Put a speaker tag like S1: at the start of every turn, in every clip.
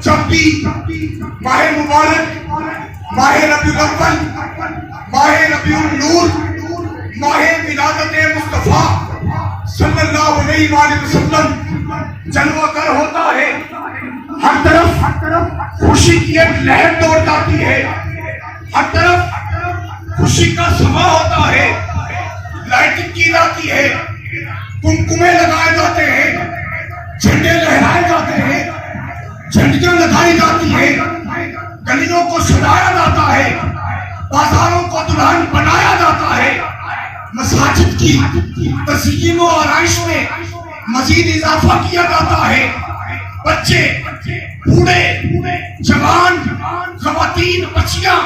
S1: جب بھی ماہ مبارک، ماہ ربیع الاول، ماہ ربیع النور، ماہ ولادت مصطفیٰ صلی اللہ علیہ وآلہ وسلم جلوہ گر ہوتا ہے، ہر طرف خوشی کی ایک لہر دوڑ جاتی ہے، ہر طرف خوشی کا سما ہوتا ہے، لائٹنگ کی جاتی ہے، کمکمے لگائے جاتے ہیں، جھنڈے لہرائے جاتے ہیں، جھنڈیاں لگائی جاتی ہیں، گلیوں کو سجایا جاتا ہے، بازاروں کو دلہن بنایا جاتا ہے، مساجد کی تزئین و آرائش میں مزید اضافہ کیا جاتا ہے، بچے، بوڑھے، جوان، خواتین، بچیاں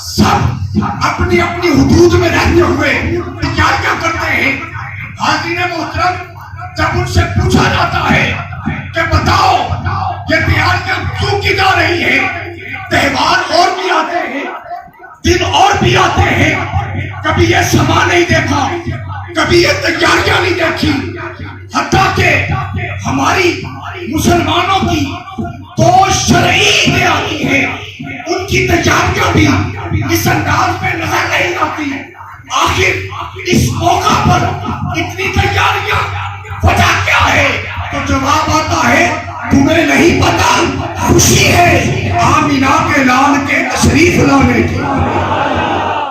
S1: سب اپنی اپنی حدود میں رہتے ہوئے تیاریاں کرتے ہیں۔ حاضرین محترم، جب ان سے پوچھا جاتا ہے کہ بتاؤ یہ تیاریاں کیوں کی جا رہی ہیں، تہوار اور بھی آتے ہیں، دن اور بھی آتے ہیں، کبھی یہ سما نہیں دیکھا، کبھی یہ تیاریاں نہیں دیکھی، حتیٰ کہ ہماری مسلمانوں کی دو شرعی عیدیں آتی ہیں، ان کی تیاریاں بھی اس انداز میں نظر نہیں آتی۔ آخر اس موقع پر اتنی تیاریاں، وجہ کیا ہے؟ تو جواب آتا ہے تمہیں نہیں پتا، خوشی ہے آمینہ کے لال کے تشریف لانے کی۔